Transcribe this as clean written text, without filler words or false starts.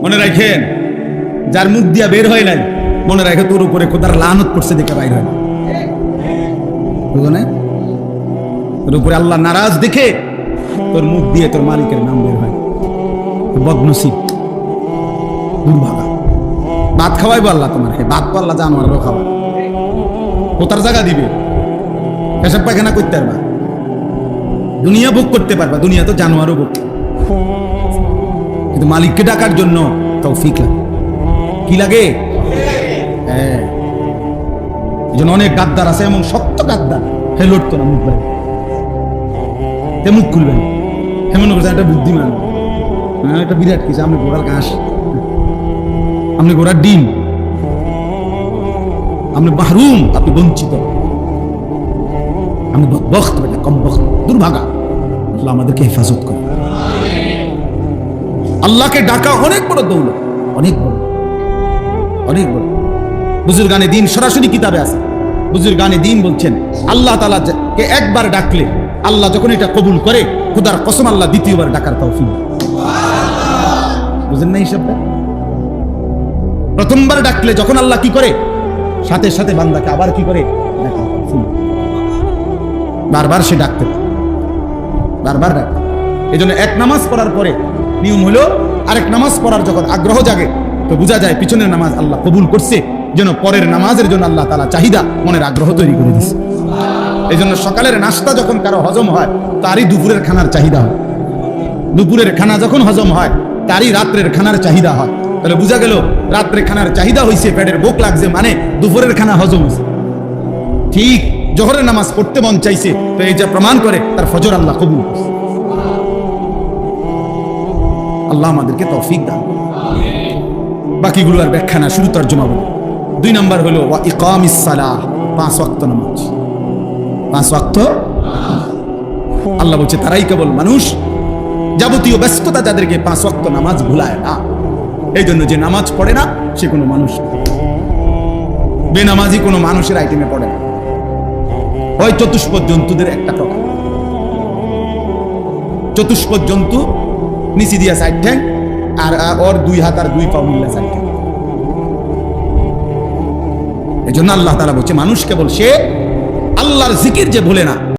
মনে রাখেন, যার মুখ দিয়া বের হয় নাই, মনে রাখে তোর উপরে খোদার লানত করছে দেখে বাইর হয় না। বুঝো না? তোর উপরে আল্লাহ নারাজ দেখে তোর মুখ দিয়ে তোর মালিকের নাম বের হয়। বদনসিব, দুর্ভাগা। ভাত খাওয়াইবো আল্লাহ তোমার, ভাত তো আল্লাহ জানোয়ারও খাওয়া, কোথার জায়গা দিবে, পেশাব পায়খানা করতে পারবা, দুনিয়া ভোগ করতে পারবা, দুনিয়া তো জানোয়ারও ভোগ, কিন্তু মালিককে ডাকার জন্য তৌফিক লাগে। কি লাগে? হ্যাঁ, এই জন্য অনেক গাদ্দার আছে, এমন শক্ত গাদ্দার, হে লড়তো না মুখ বাইরে, তে মুখ খুলবেন, হেমন করছে একটা বুদ্ধিমান, একটা বিরাট কিছু, আপনি ঘোড়ার ঘাস, আপনি ঘোড়ার ডিম, আপনি মাহরুম, আপনি বঞ্চিত, আপনি বখত, কম বখত, দুর্ভাগা। আল্লাহ আমাদেরকে হেফাজত করে। আল্লাহকে ডাকা অনেক বড় দৌলত, অনেক বড়, অনেক বড়। বুজুর্গানে দিন সরাসরি কিতাবে আছে, বুজুর্গানে দিন বলছেন আল্লাহ তাআলা কে একবার ডাকলে আল্লাহ যখন এটা কবুল করে, খোদার কসম আল্লাহ দ্বিতীয়বার ডাকার তৌফিক। বুঝেন না হিসাবটা? প্রথমবার ডাকলে যখন আল্লাহ কি করে, সাথে সাথে বান্দাকে আবার কি করে, বারবার সে ডাকতে, বারবার ডাকতে। এই জন্য এক নামাজ পড়ার পরে নিয়ম হলো আরেক নামাজ পড়ার যখন আগ্রহ জাগে, তো বোঝা যায় পিছনের নামাজ আল্লাহ কবুল করছে, যেন পরের নামাজের জন্য আল্লাহ তাআলা চাহিদা, মনের আগ্রহ তৈরি করে দিচ্ছে। এই জন্য সকালের নাস্তা যখন কারো হজম হয়, তারই দুপুরের খানার চাহিদা হয়, দুপুরের খানা যখন হজম হয়, তারই রাত্রের খানার চাহিদা হয়। তাহলে বোঝা গেল রাত্রে খানার চাহিদা হয়েছে, পেটের ভোক লাগছে, মানে দুপুরের খানা হজম হয়েছে। ঠিক জোহরের নামাজ পড়তে মন চাইছে, তো এই যা প্রমাণ করে তার ফজর আল্লাহ কবুল করছে। আল্লাহ আমাদেরকে তৌফিক দান। বাকিগুলো আর ব্যাখ্যা না, শুরু তর্জমা বলি। 2 নম্বর হলো ওয়া ইকামিস সালাহ, 5 ওয়াক্ত নামাজ। 5 ওয়াক্ত আল্লাহ বলছে তারাই কেবল মানুষ, যাবতীয় ব্যস্ততা যাদেরকে 5 ওয়াক্ত নামাজ ভুলায় না। এই জন্য যে নামাজ পড়ে না সে কোনো মানুষ, বেনামাজি কোনো মানুষের আইটেমে পড়ে না। ওই চতুষ্পদ জন্তুদের একটা প্রকার। চতুষ্পদ জন্তু নিচি দিয়া 4 ঠ্যাং, আর ওর 2 হাত আর 2 পা মিল্লা 4 ঠ্যাং। এই জন্য আল্লাহ তাআলা বলছে মানুষ কেবল সে আল্লাহর জিকির যে ভুলে না,